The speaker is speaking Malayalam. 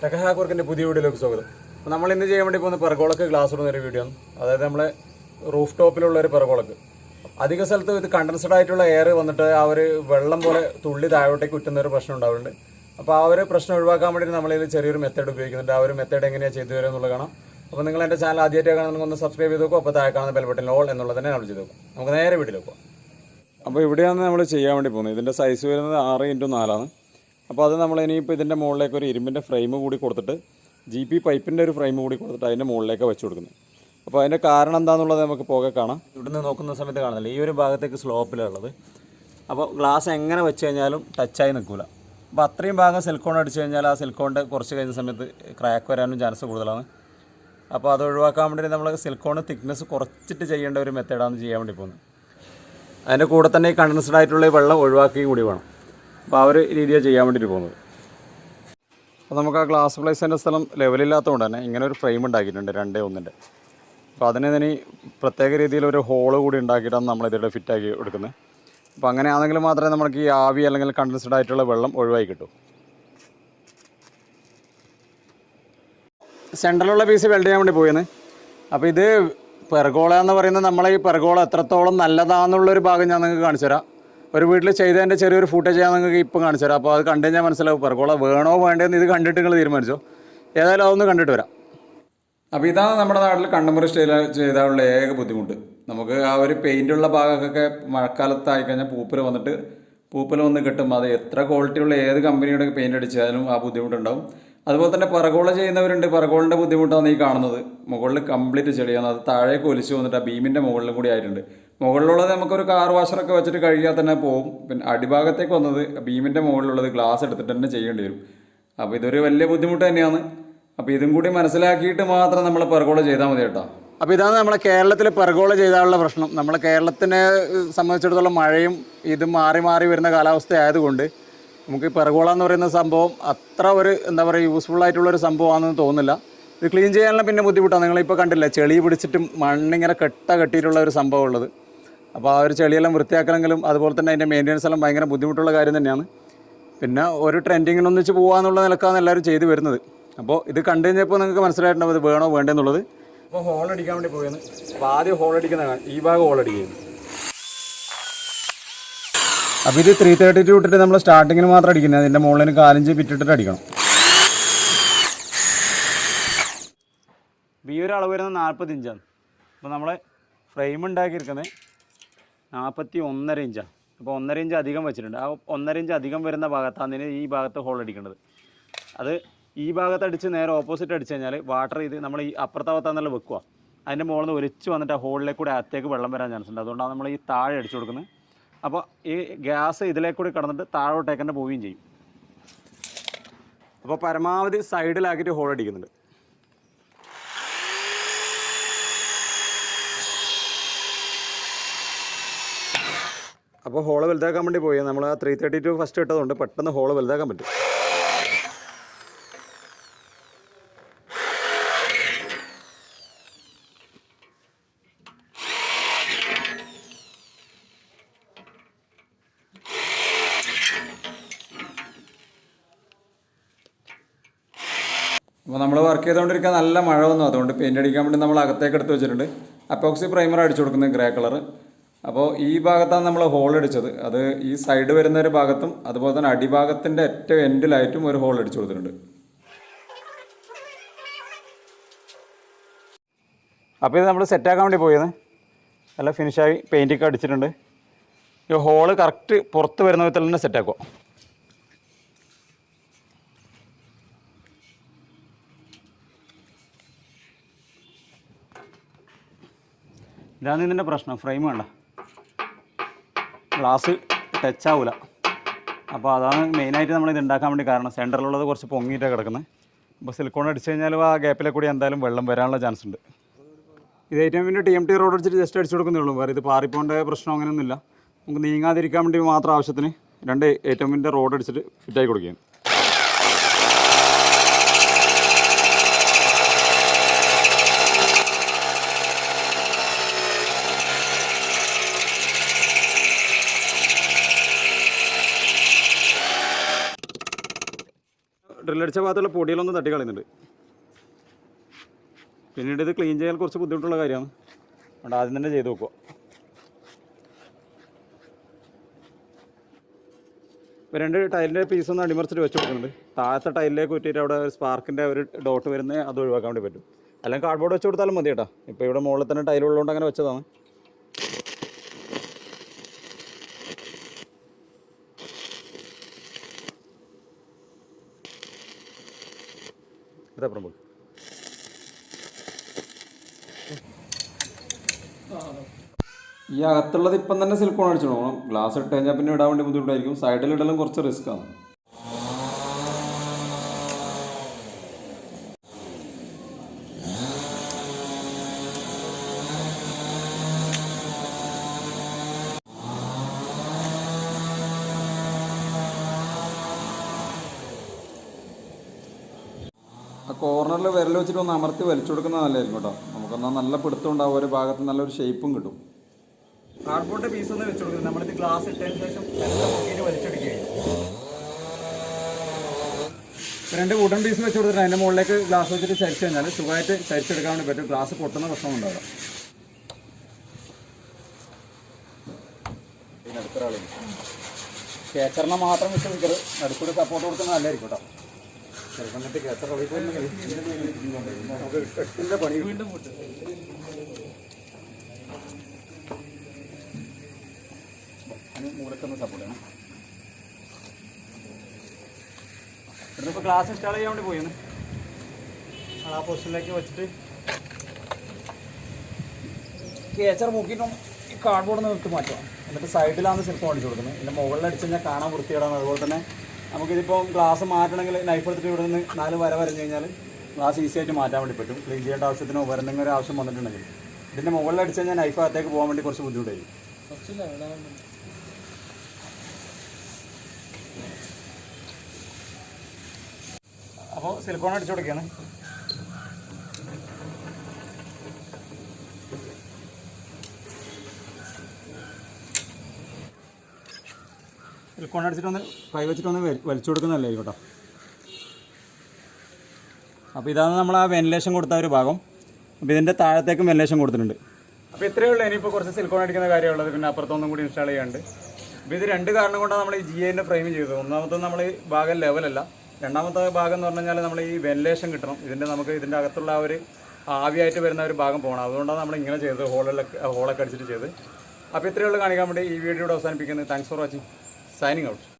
ടെക്ഹാക്വർക്കിൻ്റെ പുതിയ വീഡിയോയിലേക്ക് സ്വാഗതം. അപ്പോൾ നമ്മൾ ഇന്ന് ചെയ്യാൻ വേണ്ടി പോകുന്ന പെർഗോളക്ക് ഗ്ലാസ് ഇടുന്ന ഒരു വീഡിയോ ആണ്. അതായത് നമ്മളെ റൂഫ് ടോപ്പിലുള്ള ഒരു പെർഗോളക്ക് അധിക സ്ഥലത്ത് ഇത് കണ്ടൻസ്ഡ് ആയിട്ടുള്ള എയർ വന്നിട്ട് ആ ഒരു വെള്ളം പോലെ തുള്ളി താഴോട്ടേക്ക് കുറ്റുന്ന ഒരു പ്രശ്നം ഉണ്ടാവുന്നുണ്ട്. അപ്പോൾ ആ ഒരു പ്രശ്നം ഒഴിവാക്കാൻ വേണ്ടി നമ്മളിൽ ചെറിയൊരു മെത്തേഡ് ഉപയോഗിക്കുന്നുണ്ട്. ആ ഒരു മെത്തേഡ് എങ്ങനെയാണ് ചെയ്തു തരുക എന്നുള്ളത് കാണാം. അപ്പോൾ നിങ്ങൾ എൻ്റെ ചാനൽ ആദ്യമായിട്ട് കാണുന്ന ഒന്ന് സബ്സ്ക്രൈബ് ചെയ്ത് നോക്കും. അപ്പോൾ താഴെ കാണുന്ന ബെൽ ബട്ടൺ ഓൾ എന്നുള്ളത് തന്നെ നമ്മൾ ചെയ്ത് നോക്കും. നമുക്ക് നേരെ വീട്ടിലേക്ക് പോകാം. അപ്പോൾ ഇവിടെയാണ് നമ്മൾ ചെയ്യാൻ വേണ്ടി പോകുന്നത്. ഇതിൻ്റെ സൈസ് വരുന്നത് 6x4 അപ്പോൾ അത് നമ്മൾ ഇനിയിപ്പോൾ ഇതിൻ്റെ മുകളിലേക്ക് ഒരു ഇരുമ്പിൻ്റെ ഫ്രെയിം കൂടി കൊടുത്തിട്ട് GP പൈപ്പിൻ്റെ ഒരു ഫ്രെയിം കൂടി കൊടുത്തിട്ട് അതിൻ്റെ മുകളിലേക്ക് വെച്ച് കൊടുക്കുന്നത്. അപ്പോൾ അതിൻ്റെ കാരണം എന്താണെന്നുള്ളത് നമുക്ക് പോകെ കാണാം. ഇവിടുന്ന് നോക്കുന്ന സമയത്ത് കാണുന്നില്ല, ഈ ഒരു ഭാഗത്തേക്ക് സ്ലോപ്പിലുള്ളത്. അപ്പോൾ ഗ്ലാസ് എങ്ങനെ വെച്ച് കഴിഞ്ഞാലും ടച്ചായി നിൽക്കില്ല. അപ്പോൾ അത്രയും ഭാഗം സിലിക്കോൺ അടിച്ചു കഴിഞ്ഞാൽ ആ സിലിക്കോണിൻ്റെ കുറച്ച് കഴിഞ്ഞ സമയത്ത് ക്രാക്ക് വരാനും ചാൻസ് കൂടുതലാണ്. അപ്പോൾ അത് ഒഴിവാക്കാൻ വേണ്ടി നമ്മൾ സിലിക്കോൺ തിക്നെസ് കുറച്ചിട്ട് ചെയ്യേണ്ട ഒരു മെത്തേഡാണ് ചെയ്യാൻ വേണ്ടി പോകുന്നത്. അതിൻ്റെ കൂടെ തന്നെ ഈ കണ്ടൻസ്ഡ് ആയിട്ടുള്ള വെള്ളം ഒഴിവാക്കുകയും കൂടി വേണം. അപ്പോൾ ആ ഒരു രീതിയാണ് ചെയ്യാൻ വേണ്ടിയിട്ട് പോകുന്നത്. അപ്പോൾ നമുക്ക് ആ ഗ്ലാസ് പ്ലേസിൻ്റെ സ്ഥലം ലെവലില്ലാത്തതുകൊണ്ട് തന്നെ ഇങ്ങനെ ഒരു ഫ്രെയിം ഉണ്ടാക്കിയിട്ടുണ്ട് 2:1. അപ്പോൾ അതിന് ഇനി പ്രത്യേക രീതിയിലൊരു ഹോള് കൂടി ഉണ്ടാക്കിയിട്ടാണ് നമ്മളിതിവിടെ ഫിറ്റാക്കി എടുക്കുന്നത്. അപ്പോൾ അങ്ങനെയാണെങ്കിൽ മാത്രമേ നമുക്ക് ഈ ആവി അല്ലെങ്കിൽ കണ്ടൻസ്ഡ് ആയിട്ടുള്ള വെള്ളം ഒഴിവായി കിട്ടും. സെൻറ്ററിലുള്ള പീസ് വെൽഡ് ചെയ്യാൻ വേണ്ടി പോയെന്ന്. അപ്പോൾ ഇത് പെർഗോള എന്ന് പറയുന്നത് നമ്മളെ ഈ പെർഗോള എത്രത്തോളം നല്ലതാണെന്നുള്ളൊരു ഭാഗം ഞാൻ നിങ്ങൾക്ക് കാണിച്ചു തരാം. ഒരു വീട്ടിൽ ചെയ്തതിൻ്റെ ചെറിയൊരു ഫൂട്ടേജ് ഞാൻ നിങ്ങൾക്ക് ഇപ്പം കാണിച്ചു തരാം. അപ്പോൾ അത് കണ്ടു കഴിഞ്ഞാൽ മനസ്സിലാവും പെർഗോള വേണോ വേണ്ടതെന്ന്. ഇത് കണ്ടിട്ട് നിങ്ങൾ തീരുമാനിച്ചോ. ഏതായാലും അതൊന്ന് കണ്ടിട്ട് വരാം. അപ്പോൾ ഇതാണ് നമ്മുടെ നാട്ടിൽ കണ്ടംപററി സ്റ്റൈൽ ചെയ്താലുള്ള ഏക ബുദ്ധിമുട്ട്. നമുക്ക് ആ ഒരു പെയിൻ്റുള്ള ഭാഗമൊക്കെ മഴക്കാലത്ത് ആയിക്കഴിഞ്ഞാൽ പൂപ്പൽ വന്ന് കിട്ടും. അത് എത്ര ക്വാളിറ്റിയുള്ള ഏത് കമ്പനിയുടെ പെയിൻ്റ് അടിച്ചാലും ആ ബുദ്ധിമുട്ടുണ്ടാവും. അതുപോലെ തന്നെ പെർഗോള ചെയ്യുന്നവരുണ്ട്. പെർഗോളിൻ്റെ ബുദ്ധിമുട്ടാണ് ഈ കാണുന്നത്. മുകളിൽ കംപ്ലീറ്റ് ചെളിയാണ്. അത് താഴേക്ക് ഒലിച്ച് വന്നിട്ട് ആ ബീമിൻ്റെ മുകളിലും കൂടി ആയിട്ടുണ്ട്. മുകളിലുള്ളത് നമുക്കൊരു കാർ വാഷറൊക്കെ വെച്ചിട്ട് കഴുകിയാൽ തന്നെ പോകും. പിന്നെ അടിഭാഗത്തേക്ക് വന്നത് ബീമിൻ്റെ മുകളിലുള്ളത് ഗ്ലാസ് എടുത്തിട്ട് തന്നെ ചെയ്യേണ്ടി വരും. അപ്പോൾ ഇതൊരു വലിയ ബുദ്ധിമുട്ട് തന്നെയാണ്. അപ്പോൾ ഇതും കൂടി മനസ്സിലാക്കിയിട്ട് മാത്രം നമ്മൾ പെർഗോള ചെയ്താൽ മതി കേട്ടോ. അപ്പോൾ ഇതാണ് നമ്മളെ കേരളത്തിൽ പെർഗോള ചെയ്താലുള്ള പ്രശ്നം. നമ്മളെ കേരളത്തിനെ സംബന്ധിച്ചിടത്തോളം മഴയും ഇത് മാറി മാറി വരുന്ന കാലാവസ്ഥ ആയതുകൊണ്ട് നമുക്ക് ഈ പെർഗോള എന്ന് പറയുന്ന സംഭവം അത്ര ഒരു എന്താ പറയുക യൂസ്ഫുള്ളായിട്ടുള്ളൊരു സംഭവമാണെന്ന് തോന്നുന്നില്ല. ഇത് ക്ലീൻ ചെയ്യാനുള്ള പിന്നെ ബുദ്ധിമുട്ടാണ്. നിങ്ങളിപ്പോൾ കണ്ടില്ല, ചെളി പിടിച്ചിട്ടും മണ്ണിങ്ങനെ കെട്ടിയിട്ടുള്ള ഒരു സംഭവം ഉള്ളത്. അപ്പോൾ ആ ഒരു ചെളിയെല്ലാം വൃത്തിയാക്കണമെങ്കിലും അതുപോലെ തന്നെ അതിൻ്റെ മെയിൻ്റെനൻസ് എല്ലാം ഭയങ്കര ബുദ്ധിമുട്ടുള്ള കാര്യം തന്നെയാണ്. പിന്നെ ഒരു ട്രെൻഡിങ്ങിനൊന്നിച്ച് പോകാമെന്നുള്ള നിലക്കാണ് എല്ലാവരും ചെയ്തു വരുന്നത്. അപ്പോൾ ഇത് കണ്ടു കഴിഞ്ഞപ്പോൾ നിങ്ങൾക്ക് മനസ്സിലായിട്ടുണ്ടാവും ഇത് വേണോ വേണ്ടെന്നുള്ളത്. അപ്പോൾ ഹോൾ അടിക്കാൻ വേണ്ടി പോയെന്ന്. അപ്പോൾ ആദ്യം ഹോൾ അടിക്കുന്നതാണ് ഈ ഭാഗം ഹോൾ അടിക്കുന്നത്. അപ്പോൾ ഇത് 332 ഇട്ടിട്ട് നമ്മൾ സ്റ്റാർട്ടിങ്ങിന് മാത്രം അടിക്കുന്നത്. അതിൻ്റെ മുകളിൽ 4 ഇഞ്ച് പിറ്റിട്ടിട്ട് അടിക്കണം. ഈ ഒരു അളവ് വരുന്നത് 40 ഇഞ്ചാണ്. അപ്പോൾ നമ്മൾ ഫ്രെയിം ഉണ്ടാക്കിയിരിക്കുന്നത് 41.5 ഇഞ്ചാണ്. അപ്പോൾ 1.5 ഇഞ്ച് അധികം വെച്ചിട്ടുണ്ട്. ആ 1.5 ഇഞ്ച് അധികം വരുന്ന ഭാഗത്താണ് ഈ ഭാഗത്ത് ഹോൾ അടിക്കേണ്ടത്. അത് ഈ ഭാഗത്ത് അടിച്ച് നേരെ ഓപ്പോസിറ്റ് അടിച്ചു കഴിഞ്ഞാൽ വാട്ടർ ഇത് നമ്മൾ ഈ അപ്പുറത്തെ ഭാഗത്താണെന്നുള്ള വെക്കുക. അതിൻ്റെ മുകളിൽ നിന്ന് ഒലിച്ച് വന്നിട്ട് ആ ഹോളിലേക്ക് കൂടി അകത്തേക്ക് വെള്ളം വരാൻ ചാൻസ് ഉണ്ട്. അതുകൊണ്ടാണ് നമ്മൾ ഈ താഴെ അടിച്ചു കൊടുക്കുന്നത്. അപ്പോൾ ഈ ഗ്യാസ് ഇതിലേക്ക് കൂടി കടന്നിട്ട് താഴോട്ടേക്ക് തന്നെ പോവുകയും ചെയ്യും. അപ്പോൾ പരമാവധി സൈഡിലാക്കിയിട്ട് ഹോൾ അടിക്കുന്നുണ്ട്. അപ്പോൾ ഹോള് വലുതാക്കാൻ വേണ്ടി പോയി നമ്മൾ ആ 332 ഫസ്റ്റ് ഇട്ടതുകൊണ്ട് പെട്ടെന്ന് ഹോള് വലുതാക്കാൻ പറ്റും. അപ്പോൾ നമ്മൾ വർക്ക് ചെയ്തുകൊണ്ടിരിക്കാൻ നല്ല മഴ വന്നു. അതുകൊണ്ട് പെയിൻ്റ് അടിക്കാൻ വേണ്ടി നമ്മൾ അകത്തേക്ക് എടുത്ത് വെച്ചിട്ടുണ്ട്. അപ്പോക്സി പ്രൈമർ അടിച്ചു കൊടുക്കുന്നത് ഗ്രേ കളർ. അപ്പോൾ ഈ ഭാഗത്താണ് നമ്മൾ ഹോൾ അടിച്ചത്. അത് ഈ സൈഡ് വരുന്ന ഒരു ഭാഗത്തും അതുപോലെ തന്നെ അടിഭാഗത്തിൻ്റെ ഏറ്റവും എൻഡിലായിട്ടും ഒരു ഹോൾ അടിച്ചു കൊടുത്തിട്ടുണ്ട്. അപ്പോൾ ഇത് നമ്മൾ സെറ്റാക്കാൻ വേണ്ടി പോയത് നല്ല ഫിനിഷായി പെയിൻറ്റൊക്കെ അടിച്ചിട്ടുണ്ട്. ഈ ഹോള് കറക്റ്റ് പുറത്ത് വരുന്ന വിധത്തിൽ തന്നെ സെറ്റാക്കുക. ഇതാണ് ഇതിൻ്റെ പ്രശ്നം. ഫ്രെയിം വേണ്ട, ഗ്ലാസ് ടച്ച് ആവില്ല. അപ്പോൾ അതാണ് മെയിനായിട്ട് നമ്മൾ ഇത് ഉണ്ടാക്കാൻ വേണ്ടി കാരണം. സെൻറ്ററിലുള്ളത് കുറച്ച് പൊങ്ങിയിട്ടാണ് കിടക്കുന്നത്. അപ്പോൾ സിലിക്കോൺ അടിച്ചു കഴിഞ്ഞാൽ ആ ഗ്യാപ്പിലെ കൂടി എന്തായാലും വെള്ളം വരാനുള്ള ചാൻസ് ഉണ്ട്. ഇത് ഏറ്റവും പിന്നെ TMT റോഡ് അടിച്ചിട്ട് ജസ്റ്റ് അടിച്ചു കൊടുക്കുന്നേ ഉള്ളൂ. വേറെ ഇത് പാറിപ്പോണ്ട പ്രശ്നം അങ്ങനെയൊന്നുമില്ല. നമുക്ക് നീങ്ങാതിരിക്കാൻ വേണ്ടി മാത്രം ആവശ്യത്തിന് 2 ഏറ്റവും റോഡ് അടിച്ചിട്ട് ഫിറ്റായി കൊടുക്കുകയാണ്. ഡ്രില്ലടിച്ച ഭാഗത്തുള്ള പൊടികളൊന്നും തട്ടി കളയുന്നുണ്ട്. പിന്നീട് ഇത് ക്ലീൻ ചെയ്യാൻ കുറച്ച് ബുദ്ധിമുട്ടുള്ള കാര്യമാണ്. അതുകൊണ്ട് ആദ്യം തന്നെ ചെയ്ത് നോക്കുക. ഇപ്പോൾ 2 ടൈലിൻ്റെ പീസൊന്ന് അടിമറിച്ചിട്ട് വെച്ച് കൊടുക്കുന്നുണ്ട്. താഴത്തെ ടൈലിലേക്ക് കുറ്റിയിട്ട് അവിടെ ഒരു സ്പാർക്കിൻ്റെ ഒരു ഡോട്ട് വരുന്നത് അത് ഒഴിവാക്കാൻ വേണ്ടി പറ്റും. അല്ലെങ്കിൽ കാർഡ്ബോർഡ് വെച്ച് കൊടുത്താലും മതി കേട്ടോ. ഇപ്പോൾ ഇവിടെ മുകളിൽ തന്നെ ടൈലുള്ളതുകൊണ്ട് അങ്ങനെ വെച്ചതാണ്. ഇതപ്പുറം പോയി ഈ അകത്തുള്ളത് ഇപ്പം തന്നെ സിലിക്കോൺ അടിച്ചു പോകണം. ഗ്ലാസ് ഇട്ട് കഴിഞ്ഞാൽ പിന്നെ ഇടാൻ വേണ്ടി ബുദ്ധിമുട്ടായിരിക്കും. സൈഡിൽ ഇടലും കുറച്ച് റിസ്ക്കാണ്. ആ കോർണറിൽ വിരൽ വെച്ചിട്ട് ഒന്ന് അമർത്തി വലിച്ചു കൊടുക്കുന്നത് നല്ലതായിരിക്കും കേട്ടോ. നമുക്കെന്നാൽ നല്ല പിടുത്തം ഉണ്ടാവും. ഒരു ഭാഗത്ത് നല്ലൊരു ഷേപ്പും കിട്ടും. കാർഡ്ബോർഡ് പീസ് ഒന്ന് വെച്ച് കൊടുക്കുന്നത് നമ്മളിത് ഗ്ലാസ് ഇട്ടതിന് ശേഷം പൊക്കിയിട്ട് വലിച്ചെടുക്കുകയാണ്. 2 വുഡൻ പീസ് വെച്ച് കൊടുത്തിട്ട് അതിൻ്റെ മുകളിലേക്ക് ഗ്ലാസ് വെച്ചിട്ട് ചരിച്ച് കഴിഞ്ഞാൽ സുഖമായിട്ട് ചരിച്ചെടുക്കാൻ വേണ്ടി പറ്റും. ഗ്ലാസ് പൊട്ടുന്ന പ്രശ്നം ഉണ്ടാകാം. പിന്നെ അടുത്തൊരാൾ കേച്ചറിനെ മാത്രം വെച്ച് നിൽക്കരുത്. അടുക്കൂടെ സപ്പോർട്ട് കൊടുക്കുന്നത് നല്ലതായിരിക്കും കേട്ടോ. ചെറുപ്പന്നിട്ട് കേച്ചർ നമുക്ക് എട്ടിൻ്റെ പണി വീണ്ടും മൂലക്കൊന്ന് സപ്പോർട്ട് ചെയ്യണം. ഇവിടുന്ന് ഗ്ലാസ് ഇൻസ്റ്റാൾ ചെയ്യാൻ വേണ്ടി പോയിരുന്നു. ആ പൊസിഷനിലേക്ക് വെച്ചിട്ട് കേച്ചർ മുക്കിയിട്ടും ഈ കാർഡ്ബോർഡ് നിർത്തി മാറ്റാം. എന്നിട്ട് സൈഡിലാണ് സിലിക്കോൺ അടിച്ചു കൊടുക്കുന്നത്. ഇതിൻ്റെ മുകളിൽ അടിച്ച് കഴിഞ്ഞാൽ കാണാൻ വൃത്തികേടാണ്. അതുപോലെ തന്നെ നമുക്കിതിപ്പോൾ ഗ്ലാസ് മാറ്റണമെങ്കിൽ നൈഫ് എടുത്തിട്ട് ഇവിടെ നിന്ന് 4 വര വരഞ്ഞ് കഴിഞ്ഞാൽ ഗ്ലാസ് ഈസി ആയിട്ട് മാറ്റാൻ വേണ്ടി പറ്റും. ക്ലീൻ ചെയ്യേണ്ട ആവശ്യത്തിനോ വരുന്നെങ്കിൽ ഒരു ആവശ്യം വന്നിട്ടുണ്ടെങ്കിൽ ഇതിൻ്റെ മുകളിൽ അടിച്ച് കഴിഞ്ഞാൽ നൈഫ് അകത്തേക്ക് പോകാൻ വേണ്ടി കുറച്ച് ബുദ്ധിമുട്ടായിരിക്കും. അപ്പോൾ സിലിക്കോൺ അടിച്ചു കൊടുക്കുകയാണ്. സിലിക്കോൺ അടിച്ചിട്ടൊന്ന് കൈ വെച്ചിട്ടൊന്ന് വലിച്ചു കൊടുക്കുന്നതല്ലേ കേട്ടോ. അപ്പോൾ ഇതാണ് നമ്മൾ ആ വെന്റിലേഷൻ കൊടുത്ത ഒരു ഭാഗം. അപ്പോൾ ഇതിൻ്റെ താഴത്തേക്കും വെന്റിലേഷൻ കൊടുത്തിട്ടുണ്ട്. അപ്പോൾ ഇത്രയേ ഉള്ളൂ. ഇനിയിപ്പോൾ കുറച്ച് സിലിക്കോൺ അടിക്കുന്ന കാര്യമുള്ളത്. പിന്നെ അപ്പുറത്തൊന്നും കൂടി ഇൻസ്റ്റാൾ ചെയ്യാണ്ട്. അപ്പോൾ ഇത് 2 കാരണം കൊണ്ടാണ് നമ്മൾ ഈ GIൻ്റെ ഫ്രെയിം ചെയ്തത്. ഒന്നാമത്തെ നമ്മൾ ഈ ഭാഗം ലെവലല്ല. രണ്ടാമത്തെ ഭാഗം എന്ന് പറഞ്ഞു കഴിഞ്ഞാൽ നമ്മൾ ഈ വെന്റിലേഷൻ കിട്ടണം. ഇതിൻ്റെ അകത്തുള്ള ആ ഒരു ആവിയായിട്ട് വരുന്ന ഒരു ഭാഗം പോകണം. അതുകൊണ്ടാണ് നമ്മൾ ഇങ്ങനെ ചെയ്തത്. ഹോളൊക്കെ അടിച്ചിട്ട് ചെയ്ത്. അപ്പോൾ ഇത്രയേ ഉള്ളൂ കാണിക്കാൻ വേണ്ടി ഈ വീഡിയോ അവസാനിപ്പിക്കുന്നത്. Thanks for watching. Signing out.